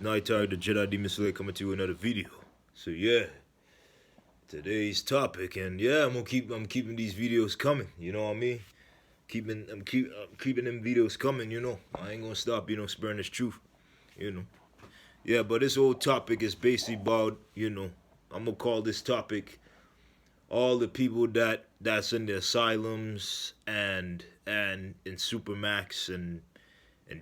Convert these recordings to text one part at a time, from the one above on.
Night Tide, the Jedi Demon Slayer, coming to you another video. So yeah, today's topic, and yeah, I'm keeping these videos coming. You know what I mean? I'm keeping them videos coming. I ain't gonna stop. Spreading this truth. You know. Yeah, but this whole topic is basically about. I'm gonna call this topic all the people that's in the asylums and in supermax and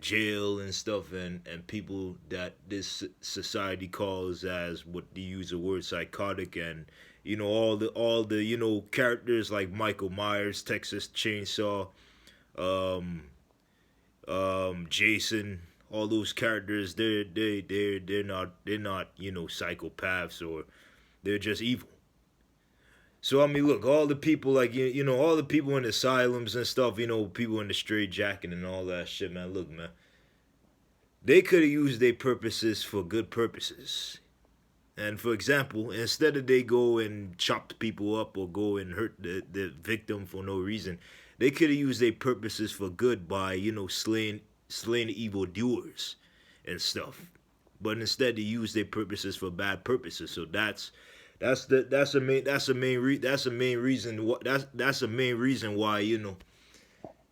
jail and stuff, and people that this society calls as what they use the word psychotic, and all the characters like Michael Myers, Texas Chainsaw, um Jason, all those characters. They're not psychopaths, or they're just evil. So I mean, look, all the people like all the people in asylums and stuff, people in the straight jacket and all that shit, man. Look, man, they could have used their purposes for good purposes. And for example, instead of they go and chop people up or go and hurt the victim for no reason, they could have used their purposes for good by slaying evil doers and stuff. But instead, they use their purposes for bad purposes. So that's the main reason that's the main reason why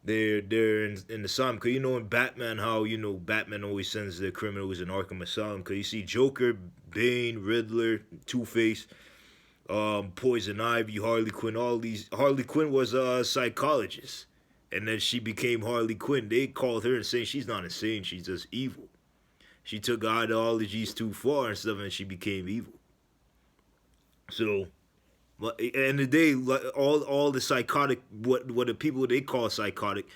they're in the asylum. Cause in Batman, how Batman always sends the criminals in Arkham Asylum. Cause you see Joker, Bane, Riddler, Two Face, Poison Ivy, Harley Quinn. All these Harley Quinn was a psychologist, and then she became Harley Quinn. They called her insane. She's not insane. She's just evil. She took ideologies too far and stuff, and she became evil. So, but at the end of the day, like, all the psychotic, what the people they call psychotic,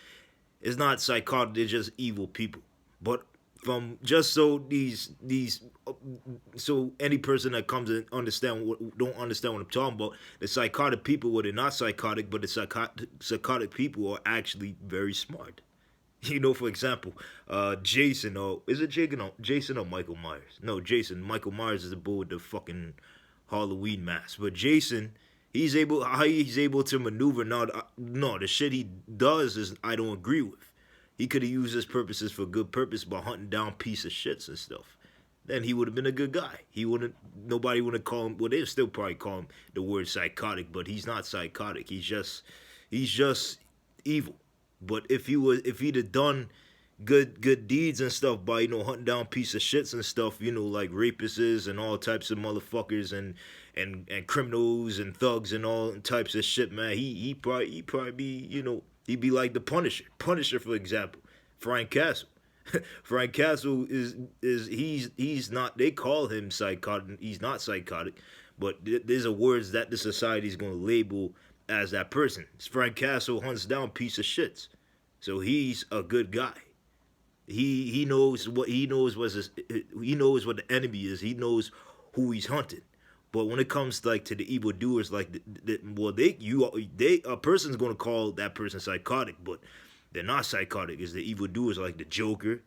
is not psychotic. They're just evil people. But from just so so any person that comes and don't understand what I'm talking about, the psychotic people, well, they're not psychotic, but the psychotic people are actually very smart. For example, Jason, or is it Jason or Michael Myers? No, Jason. Michael Myers is the bull with the fucking Halloween mask. But Jason, how he's able to maneuver. Now, no, the shit he does is I don't agree with. He could have used his purposes for good purpose by hunting down piece of shits and stuff. Then he would have been a good guy. Nobody would have called him. Well, they'd still probably call him the word psychotic, but he's not psychotic. He's just evil. But if he'd have done good deeds and stuff by hunting down piece of shits and stuff, like rapists and all types of motherfuckers and criminals and thugs and all types of shit, man, he probably be he'd be like the Punisher, for example, Frank Castle. Frank Castle is he's not, they call him psychotic. He's not psychotic, but there's a words that the society is going to label as that person. Frank Castle hunts down piece of shits, so he's a good guy. He knows what he knows what the enemy is. He knows who he's hunting. But when it comes to the evil doers, like a person's gonna call that person psychotic, but they're not psychotic. Is the evil doers like the Joker,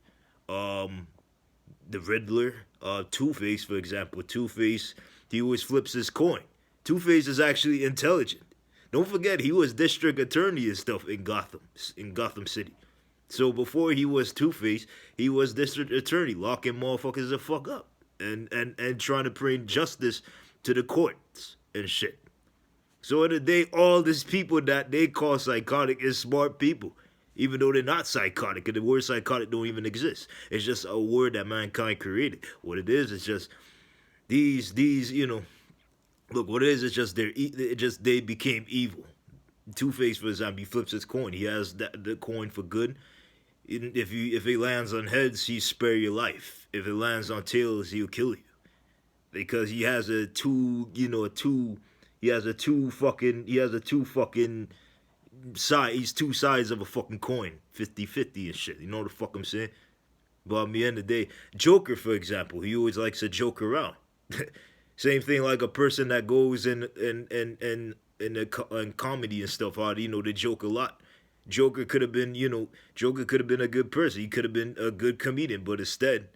the Riddler, Two Face, for example. Two Face, he always flips his coin. Two Face is actually intelligent. Don't forget, he was district attorney and stuff in Gotham City. So before he was Two Face, he was district attorney, locking motherfuckers the fuck up and trying to bring justice to the courts and shit. So in the day, all these people that they call psychotic is smart people, even though they're not psychotic, and the word psychotic don't even exist. It's just a word that mankind created. What it is just these look, what it is just they became evil. Two Face, for example, he flips his coin. He has the coin for good. If it lands on heads, he spare your life. If it lands on tails, he'll kill you. Because he has a two fucking side. He's two sides of a fucking coin, 50-50 and shit. You know what the fuck I'm saying? But at the end of the day, Joker, for example, he always likes to joke around. Same thing like a person that goes in comedy and stuff. How they joke a lot. Joker could have been a good person. He could have been a good comedian, but instead,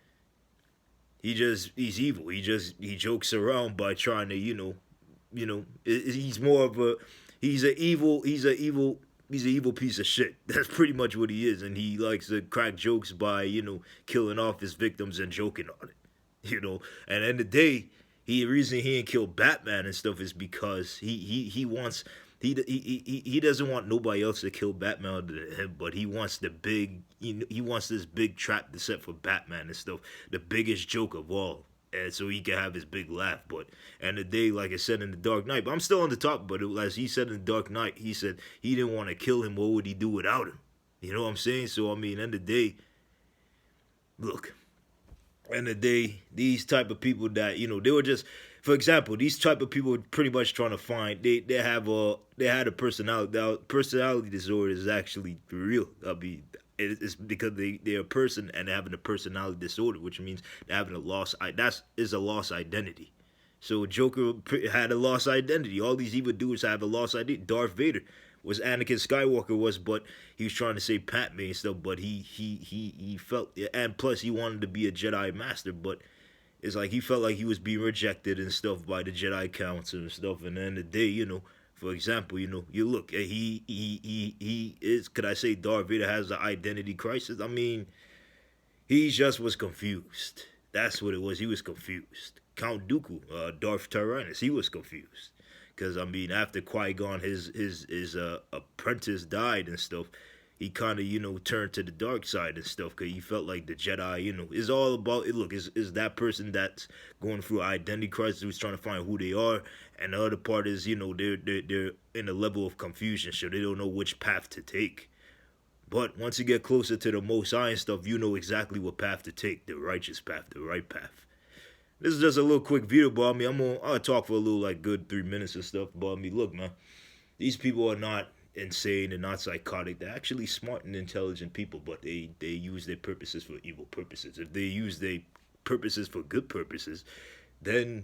he's evil. He jokes around by trying to he's more of a he's an evil piece of shit. That's pretty much what he is, and he likes to crack jokes by killing off his victims and joking on it. you know. And in the day, the reason he didn't kill Batman and stuff is because he wants he doesn't want nobody else to kill Batman other than him, but he wants the big he wants this big trap to set for Batman and stuff, the biggest joke of all, and so he can have his big laugh. But and the day, like I said in the Dark Knight, but I'm still on the top. But as he said in the Dark Knight, he said he didn't want to kill him. What would he do without him? You know what I'm saying? So I mean, end of the day, look, end of the day, these type of people that they were just, for example, these type of people were pretty much trying to find they had a personality disorder is actually real. I mean, it's because they're a person and they're having a personality disorder, which means they're having a lost a lost identity. So Joker had a lost identity. All these evil dudes have a lost identity. Darth Vader was Anakin Skywalker was, but he was trying to say Padme and stuff. But he felt, and plus he wanted to be a Jedi Master, but it's like he felt like he was being rejected and stuff by the Jedi Council and stuff. And then the day, for example, you look, he is. Could I say Darth Vader has an identity crisis? I mean, he just was confused. That's what it was. He was confused. Count Dooku, Darth Tyrannus, he was confused. Because, I mean, after Qui-Gon, his apprentice died and stuff, he kind of, turned to the dark side and stuff because he felt like the Jedi, is all about, look, is that person that's going through identity crisis who's trying to find who they are. And the other part is, they're in a level of confusion, so they don't know which path to take. But once you get closer to the Most High and stuff, you know exactly what path to take, the righteous path, the right path. This is just a little quick video, but I mean, I'll talk for a little, like, good 3 minutes and stuff. But I mean, look, man, these people are not insane and not psychotic. They're actually smart and intelligent people, but they use their purposes for evil purposes. If they use their purposes for good purposes, then,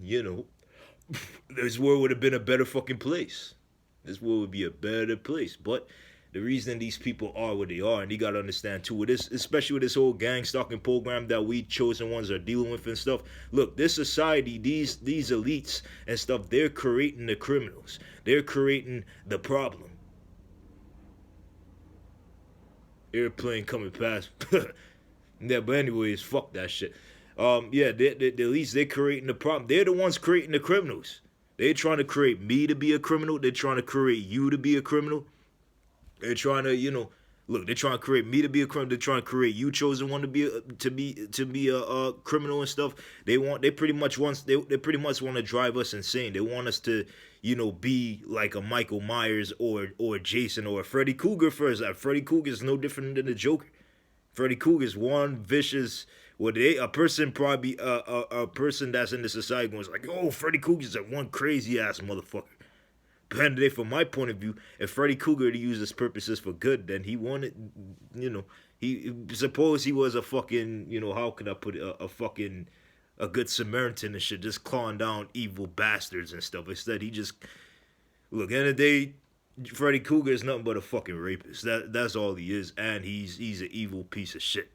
this world would have been a better fucking place. This world would be a better place. But the reason these people are what they are, and you gotta understand too, with this, especially with this whole gang stalking program that we chosen ones are dealing with and stuff. Look, this society, these elites and stuff, they're creating the criminals. They're creating the problem. Airplane coming past. Yeah, but anyways, fuck that shit. Yeah, the elites, they're creating the problem. They're the ones creating the criminals. They're trying to create me to be a criminal. They're trying to create you to be a criminal. They're trying to, look, they're trying to create me to be a criminal. They're trying to create you, chosen one, to be a criminal and stuff. They pretty much want to drive us insane. They want us to, be like a Michael Myers or Jason or a Freddy Krueger first. Freddy Krueger is no different than the Joker. Freddy Krueger is one vicious. A person probably a person that's in the society was like, oh, Freddy Krueger is that one crazy ass motherfucker. But at the end of the day, from my point of view, if Freddy Krueger to use his purposes for good, then he wanted, suppose he was a fucking, how could I put it, a good Samaritan and shit, just clawing down evil bastards and stuff. Instead, he just, look, at the end of the day, Freddy Krueger is nothing but a fucking rapist. That's all he is, and he's an evil piece of shit.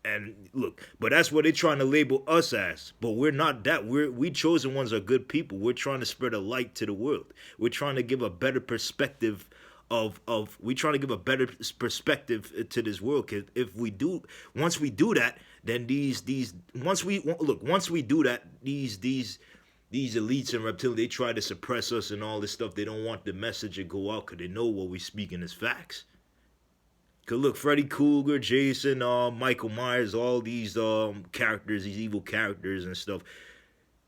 And look, but that's what they're trying to label us as. But we're not that. We chosen ones are good people. We're trying to spread a light to the world. We're trying to give a better perspective we're trying to give a better perspective to this world. Cause if we do, once we do that, then once we do that, these elites and reptilians, they try to suppress us and all this stuff. They don't want the message to go out because they know what we're speaking is facts. Cause look, Freddy Krueger, Jason, Michael Myers, all these characters, these evil characters and stuff,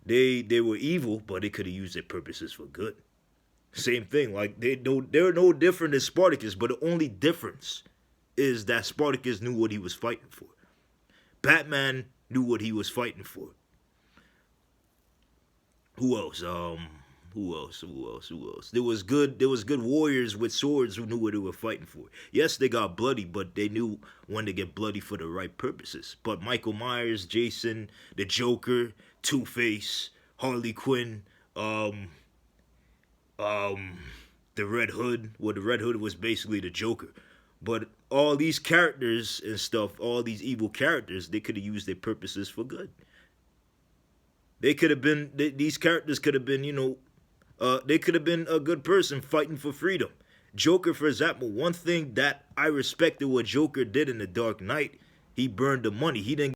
they were evil, but they could have used their purposes for good. Same thing, like they're no different than Spartacus, but the only difference is that Spartacus knew what he was fighting for. Batman knew what he was fighting for. Who else? Who else? There was good warriors with swords who knew what they were fighting for. Yes, they got bloody, but they knew when to get bloody for the right purposes. But Michael Myers, Jason, the Joker, Two-Face, Harley Quinn, the Red Hood. Well, the Red Hood was basically the Joker. But all these characters and stuff, all these evil characters, they could have used their purposes for good. They could have been, these characters could have been, they could have been a good person fighting for freedom. Joker, for example, one thing that I respected what Joker did in The Dark Knight, he burned the money. He didn't